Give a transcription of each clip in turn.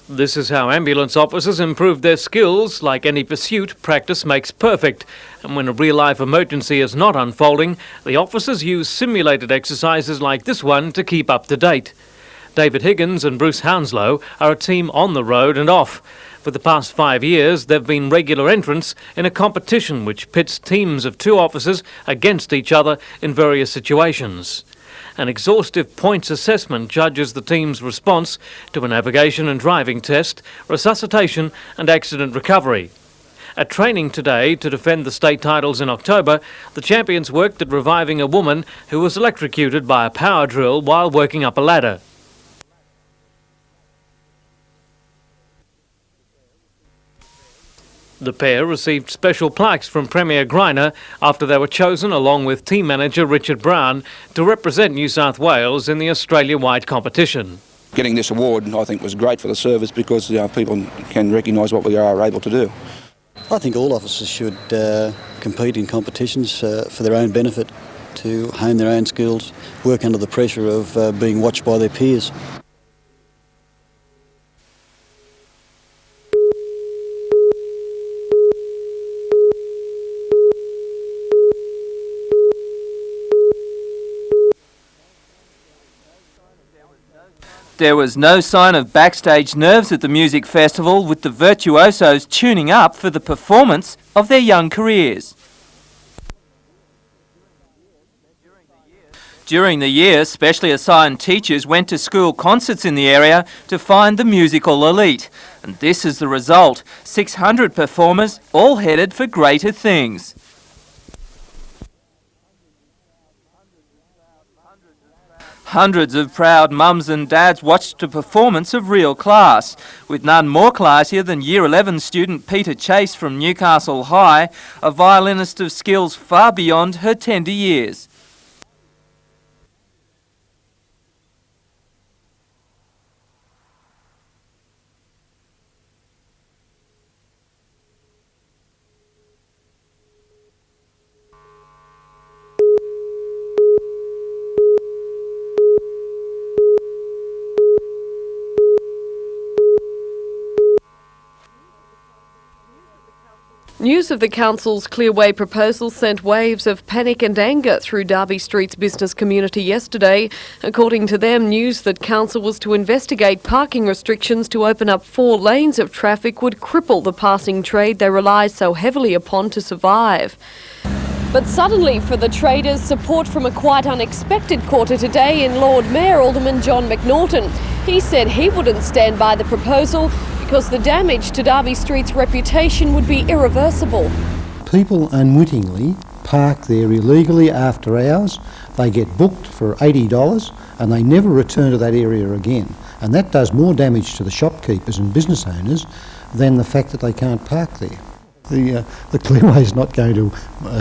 This is how ambulance officers improve their skills. Like any pursuit, practice makes perfect. And when a real-life emergency is not unfolding, the officers use simulated exercises like this one to keep up to date. David Higgins and Bruce Hounslow are a team on the road and off. For the past 5 years, they've been regular entrants in a competition which pits teams of 2 officers against each other in various situations. An exhaustive points assessment judges the team's response to a navigation and driving test, resuscitation and accident recovery. At training today to defend the state titles in October, the champions worked at reviving a woman who was electrocuted by a power drill while working up a ladder. The pair received special plaques from Premier Greiner after they were chosen, along with team manager Richard Brown, to represent New South Wales in the Australia-wide competition. Getting this award, I think, was great for the service because people can recognise what we are able to do. I think all officers should compete in competitions for their own benefit, to hone their own skills, work under the pressure of being watched by their peers. There was no sign of backstage nerves at the music festival, with the virtuosos tuning up for the performance of their young careers. During the year, specially assigned teachers went to school concerts in the area to find the musical elite. And this is the result: 600 performers, all headed for greater things. Hundreds of proud mums and dads watched a performance of real class, with none more classier than Year 11 student Peter Chase from Newcastle High, a violinist of skills far beyond her tender years. News of the council's Clearway proposal sent waves of panic and anger through Derby Street's business community yesterday. According to them, news that council was to investigate parking restrictions to open up 4 lanes of traffic would cripple the passing trade they rely so heavily upon to survive. But suddenly, for the traders, support from a quite unexpected quarter today in Lord Mayor Alderman John McNaughton. He said he wouldn't stand by the proposal because the damage to Derby Street's reputation would be irreversible. People unwittingly park there illegally after hours. They get booked for $80 and they never return to that area again. And that does more damage to the shopkeepers and business owners than the fact that they can't park there. The Clearway is not going to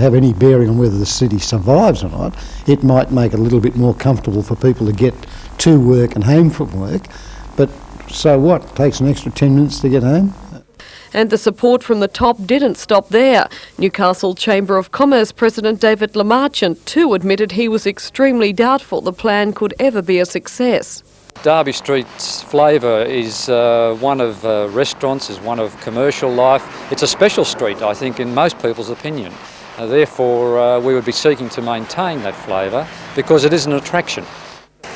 have any bearing on whether the city survives or not. It might make it a little bit more comfortable for people to get to work and home from work, but so what? It takes an extra 10 minutes to get home. And the support from the top didn't stop there. Newcastle Chamber of Commerce President David Lamarchant too admitted he was extremely doubtful the plan could ever be a success. Derby Street's flavour is one of restaurants, is one of commercial life. It's a special street, I think, in most people's opinion. Therefore, we would be seeking to maintain that flavour because it is an attraction.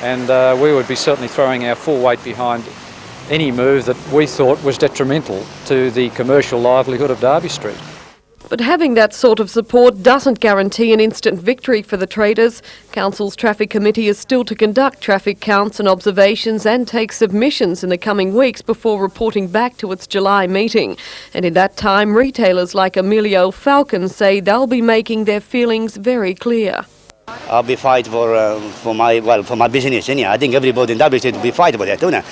And we would be certainly throwing our full weight behind any move that we thought was detrimental to the commercial livelihood of Derby Street. But having that sort of support doesn't guarantee an instant victory for the traders. Council's Traffic Committee is still to conduct traffic counts and observations and take submissions in the coming weeks before reporting back to its July meeting. And in that time, retailers like Emilio Falcons say they'll be making their feelings very clear. I'll be fighting for my business. Anyhow, I think everybody in Derby Street will be fighting for that, don't they?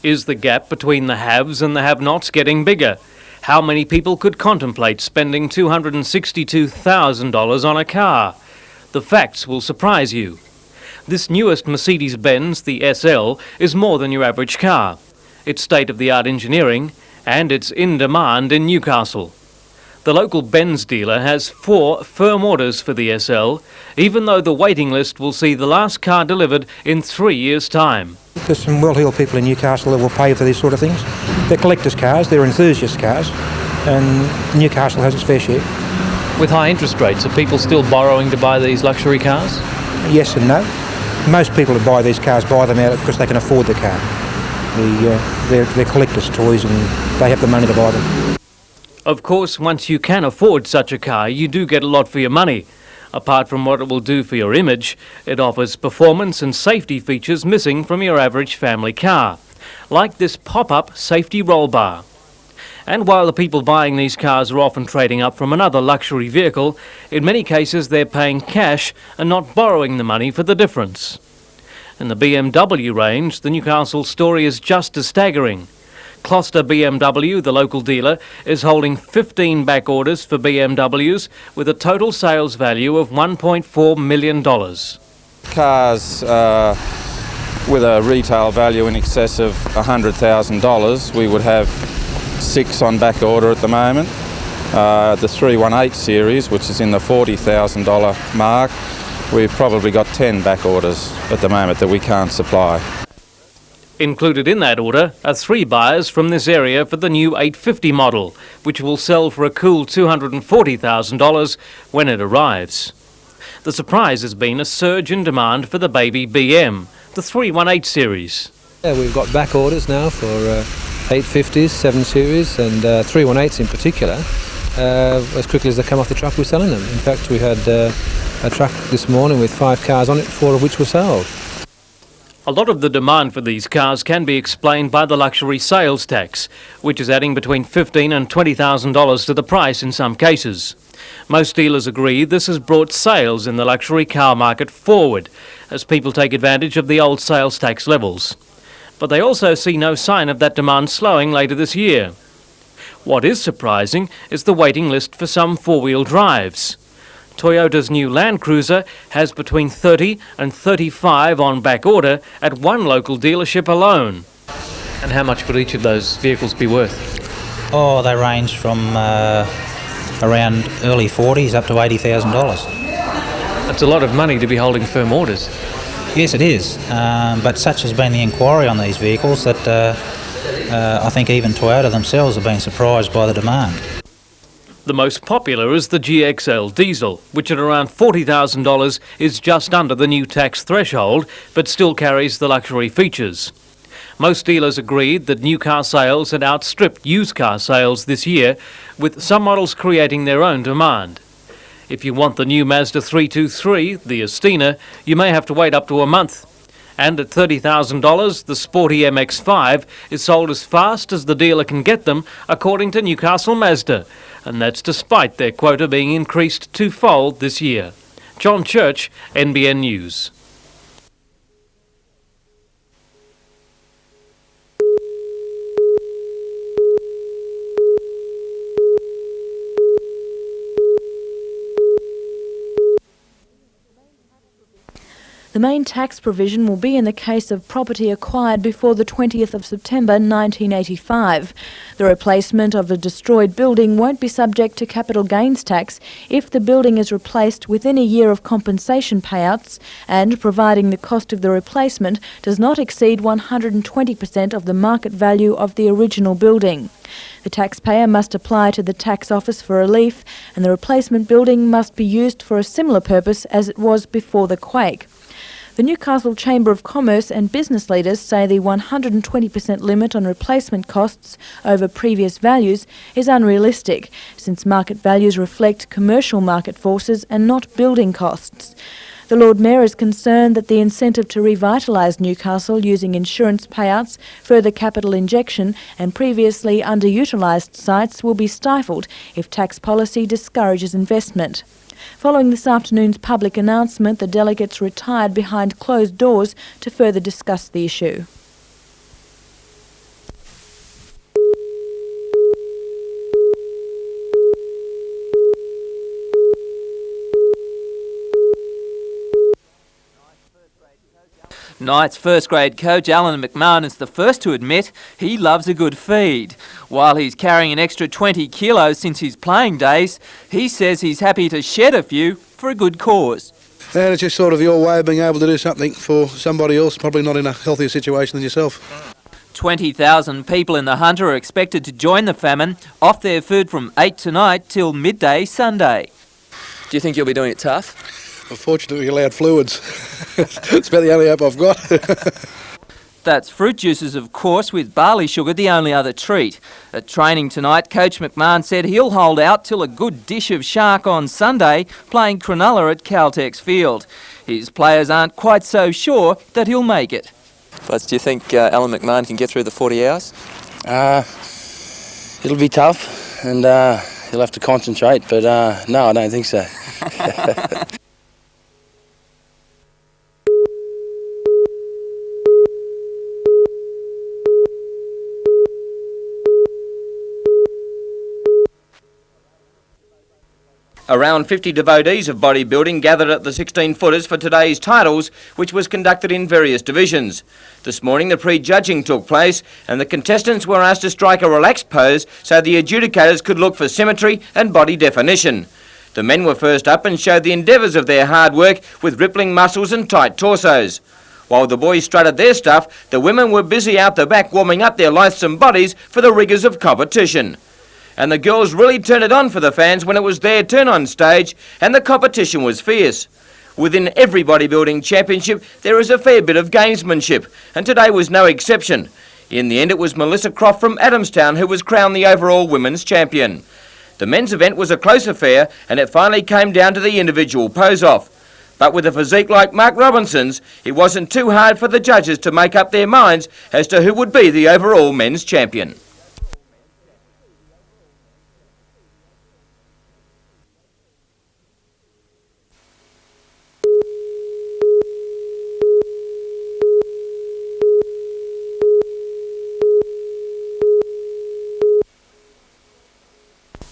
Is the gap between the haves and the have-nots getting bigger? How many people could contemplate spending $262,000 on a car? The facts will surprise you. This newest Mercedes-Benz, the SL, is more than your average car. It's state-of-the-art engineering, and it's in demand in Newcastle. The local Benz dealer has 4 firm orders for the SL, even though the waiting list will see the last car delivered in 3 years' time. There's some well-heeled people in Newcastle that will pay for these sort of things. They're collectors' cars, they're enthusiast cars, and Newcastle has its fair share. With high interest rates, are people still borrowing to buy these luxury cars? Yes and no. Most people who buy these cars buy them out because they can afford the car. They're collectors' toys and they have the money to buy them. Of course, once you can afford such a car, you do get a lot for your money. Apart from what it will do for your image, it offers performance and safety features missing from your average family car, like this pop-up safety roll bar. And while the people buying these cars are often trading up from another luxury vehicle, in many cases they're paying cash and not borrowing the money for the difference. In the BMW range, the Newcastle story is just as staggering. Gloucester BMW, the local dealer, is holding 15 back orders for BMWs with a total sales value of $1.4 million. Cars with a retail value in excess of $100,000, we would have 6 on back order at the moment. The 318 series, which is in the $40,000 mark, we've probably got 10 back orders at the moment that we can't supply. Included in that order are 3 buyers from this area for the new 850 model, which will sell for a cool $240,000 when it arrives. The surprise has been a surge in demand for the baby BM, the 318 series. Yeah, we've got back orders now for 850s, 7 series and 318s in particular. As quickly as they come off the truck, we're selling them. In fact, we had a truck this morning with 5 cars on it, 4 of which were sold. A lot of the demand for these cars can be explained by the luxury sales tax, which is adding between $15,000 and $20,000 to the price in some cases. Most dealers agree this has brought sales in the luxury car market forward as people take advantage of the old sales tax levels. But they also see no sign of that demand slowing later this year. What is surprising is the waiting list for some 4-wheel drives. Toyota's new Land Cruiser has between 30 and 35 on back order at one local dealership alone. And how much would each of those vehicles be worth? Oh, they range from around early 40s up to $80,000. That's a lot of money to be holding firm orders. Yes, it is. But such has been the inquiry on these vehicles that I think even Toyota themselves have been surprised by the demand. The most popular is the GXL diesel, which at around $40,000 is just under the new tax threshold, but still carries the luxury features. Most dealers agreed that new car sales had outstripped used car sales this year, with some models creating their own demand. If you want the new Mazda 323, the Estina, you may have to wait up to a month. And at $30,000, the sporty MX-5 is sold as fast as the dealer can get them, according to Newcastle Mazda. And that's despite their quota being increased 2-fold this year. John Church, NBN News. The main tax provision will be in the case of property acquired before the 20th of September 1985. The replacement of a destroyed building won't be subject to capital gains tax if the building is replaced within a year of compensation payouts and providing the cost of the replacement does not exceed 120% of the market value of the original building. The taxpayer must apply to the tax office for relief, and the replacement building must be used for a similar purpose as it was before the quake. The Newcastle Chamber of Commerce and business leaders say the 120% limit on replacement costs over previous values is unrealistic, since market values reflect commercial market forces and not building costs. The Lord Mayor is concerned that the incentive to revitalise Newcastle using insurance payouts, further capital injection and previously underutilised sites will be stifled if tax policy discourages investment. Following this afternoon's public announcement, the delegates retired behind closed doors to further discuss the issue. Knight's first-grade coach Allan McMahon is the first to admit he loves a good feed. While he's carrying an extra 20 kilos since his playing days, he says he's happy to shed a few for a good cause. And it's just sort of your way of being able to do something for somebody else, probably not in a healthier situation than yourself. 20,000 people in the Hunter are expected to join the Famine, off their food from 8 tonight till midday Sunday. Do you think you'll be doing it tough? Unfortunately, we allowed fluids. It's about the only hope I've got. That's fruit juices, of course, with barley sugar the only other treat. At training tonight, Coach McMahon said he'll hold out till a good dish of shark on Sunday, playing Cronulla at Caltex Field. His players aren't quite so sure that he'll make it. But do you think Allan McMahon can get through the 40 hours? It'll be tough, and he'll have to concentrate, but no, I don't think so. Around 50 devotees of bodybuilding gathered at the 16-footers for today's titles, which was conducted in various divisions. This morning the pre-judging took place and the contestants were asked to strike a relaxed pose so the adjudicators could look for symmetry and body definition. The men were first up and showed the endeavours of their hard work with rippling muscles and tight torsos. While the boys strutted their stuff, the women were busy out the back warming up their lithesome bodies for the rigours of competition. And the girls really turned it on for the fans when it was their turn on stage and the competition was fierce. Within every bodybuilding championship there is a fair bit of gamesmanship, and today was no exception. In the end it was Melissa Croft from Adamstown who was crowned the overall women's champion. The men's event was a close affair and it finally came down to the individual pose-off. But with a physique like Mark Robinson's, it wasn't too hard for the judges to make up their minds as to who would be the overall men's champion.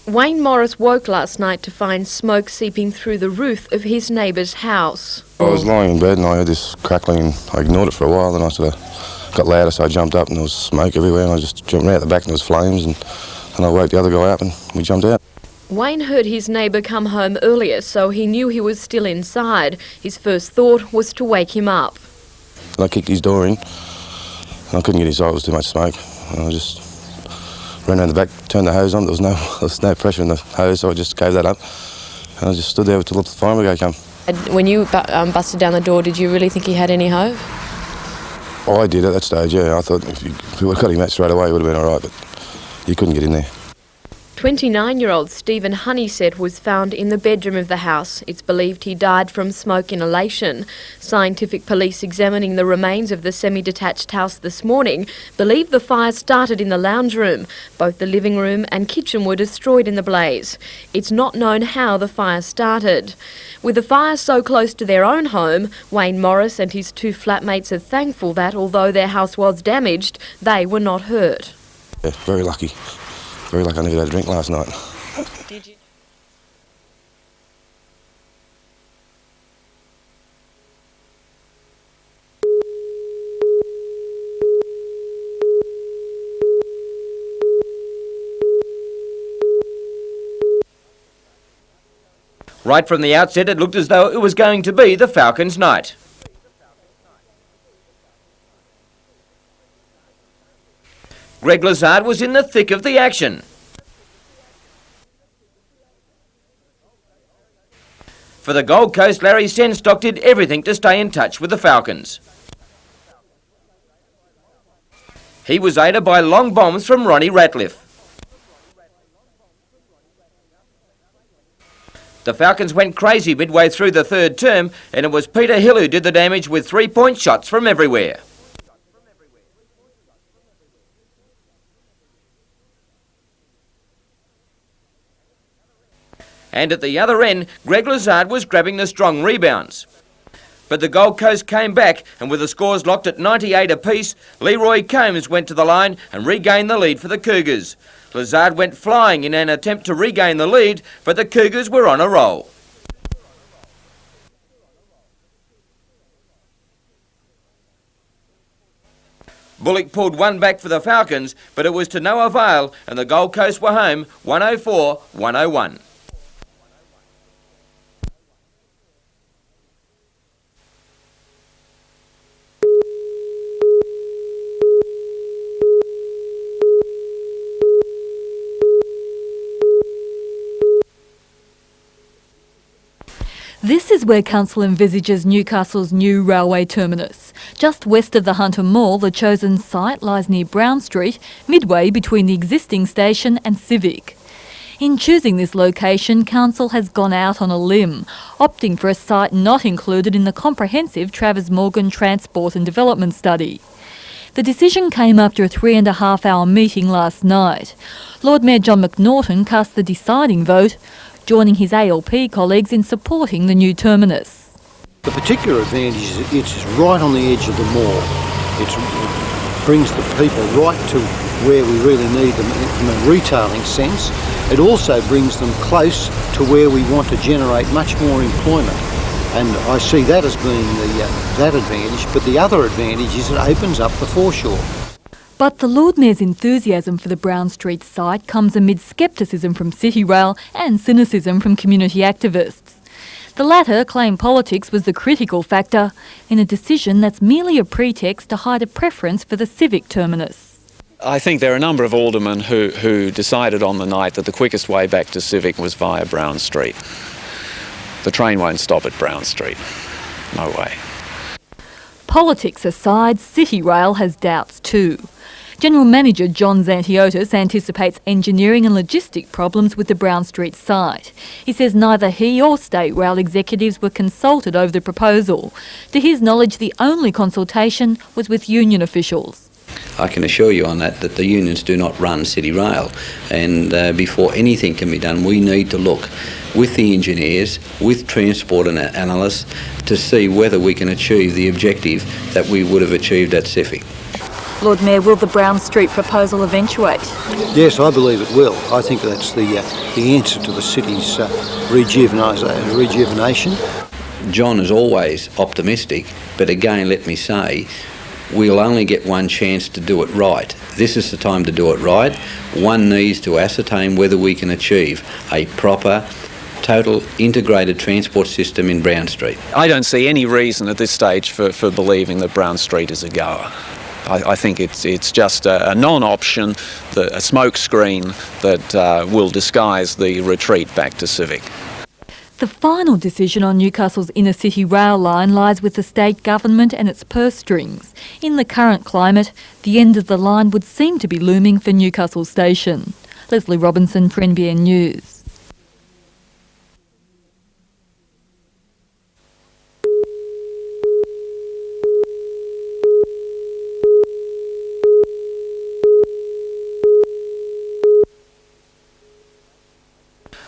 Wayne Morris woke last night to find smoke seeping through the roof of his neighbour's house. I was lying in bed and I heard this crackling and I ignored it for a while, then I sort of got louder, so I jumped up and there was smoke everywhere and I just jumped out the back and there was flames and I woke the other guy up and we jumped out. Wayne heard his neighbour come home earlier, so he knew he was still inside. His first thought was to wake him up. And I kicked his door in and I couldn't get inside, it was too much smoke. And I just ran around the back, turned the hose on, there was no pressure in the hose, so I just gave that up. And I just stood there till the fire brigade came. When you busted down the door, did you really think he had any hope? Oh, I did at that stage, yeah. I thought if we would have got him out straight away, it would have been all right, but he couldn't get in there. 29-year-old Stephen Honeysett was found in the bedroom of the house. It's believed he died from smoke inhalation. Scientific police examining the remains of the semi-detached house this morning believe the fire started in the lounge room. Both the living room and kitchen were destroyed in the blaze. It's not known how the fire started. With the fire so close to their own home, Wayne Morris and his two flatmates are thankful that, although their house was damaged, they were not hurt. Yeah, very lucky. Very lucky I never had a drink last night. Did you? Right from the outset it looked as though it was going to be the Falcons' night. Greg Lazard was in the thick of the action. For the Gold Coast, Larry Senstock did everything to stay in touch with the Falcons. He was aided by long bombs from Ronnie Ratliff. The Falcons went crazy midway through the third term, and it was Peter Hill who did the damage with three-point shots from everywhere. And at the other end, Greg Lazard was grabbing the strong rebounds. But the Gold Coast came back, and with the scores locked at 98 apiece, Leroy Combs went to the line and regained the lead for the Cougars. Lazard went flying in an attempt to regain the lead, but the Cougars were on a roll. Bullock pulled one back for the Falcons, but it was to no avail, and the Gold Coast were home 104-101. This is where Council envisages Newcastle's new railway terminus. Just west of the Hunter Mall, the chosen site lies near Brown Street, midway between the existing station and Civic. In choosing this location, Council has gone out on a limb, opting for a site not included in the comprehensive Travers Morgan Transport and Development Study. The decision came after a 3.5-hour meeting last night. Lord Mayor John McNaughton cast the deciding vote, joining his ALP colleagues in supporting the new terminus. The particular advantage is it's right on the edge of the mall. It brings the people right to where we really need them from a retailing sense. It also brings them close to where we want to generate much more employment. And I see that as being that advantage, but the other advantage is it opens up the foreshore. But the Lord Mayor's enthusiasm for the Brown Street site comes amid scepticism from City Rail and cynicism from community activists. The latter claim politics was the critical factor in a decision that's merely a pretext to hide a preference for the Civic terminus. I think there are a number of aldermen who decided on the night that the quickest way back to Civic was via Brown Street. The train won't stop at Brown Street. No way. Politics aside, City Rail has doubts too. General Manager John Zantiotis anticipates engineering and logistic problems with the Brown Street site. He says neither he or State Rail executives were consulted over the proposal. To his knowledge, the only consultation was with union officials. I can assure you on that the unions do not run City Rail, and before anything can be done we need to look with the engineers, with transport and analysts to see whether we can achieve the objective that we would have achieved at Civic. Lord Mayor, will the Brown Street proposal eventuate? Yes, I believe it will. I think that's the answer to the city's rejuvenation. John is always optimistic, but again, let me say, we'll only get one chance to do it right. This is the time to do it right. One needs to ascertain whether we can achieve a proper, total integrated transport system in Brown Street. I don't see any reason at this stage for believing that Brown Street is a goer. I think it's just a non-option, a smoke screen that will disguise the retreat back to Civic. The final decision on Newcastle's inner city rail line lies with the state government and its purse strings. In the current climate, the end of the line would seem to be looming for Newcastle Station. Leslie Robinson for NBN News.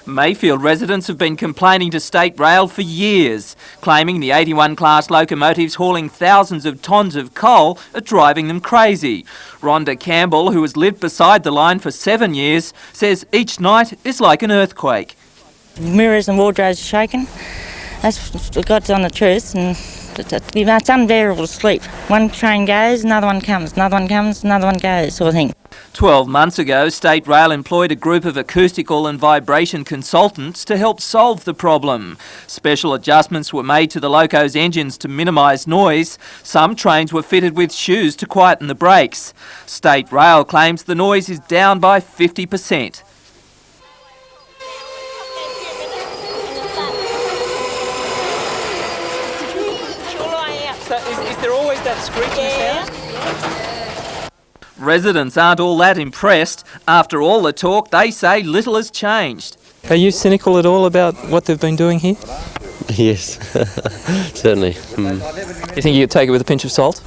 Mayfield residents have been complaining to State Rail for years, claiming the 81 class locomotives hauling thousands of tonnes of coal are driving them crazy. Rhonda Campbell, who has lived beside the line for 7 years, says each night is like an earthquake. Mirrors and wardrobes are shaking. That's God's on the truth, and it's unbearable to sleep. One train goes, another one comes, another one comes, another one goes, sort of thing. 12 months ago, State Rail employed a group of acoustical and vibration consultants to help solve the problem. Special adjustments were made to the loco's engines to minimise noise. Some trains were fitted with shoes to quieten the brakes. State Rail claims the noise is down by 50%. Is there always that screeching sound? Residents aren't all that impressed. After all the talk, they say little has changed. Are you cynical at all about what they've been doing here? Yes, certainly. You think you could take it with a pinch of salt?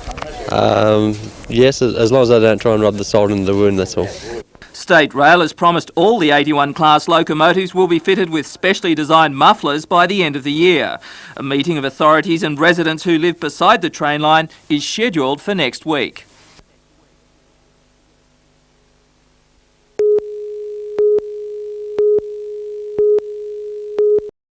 Yes, as long as I don't try and rub the salt into the wound, that's all. State Rail has promised all the 81 class locomotives will be fitted with specially designed mufflers by the end of the year. A meeting of authorities and residents who live beside the train line is scheduled for next week.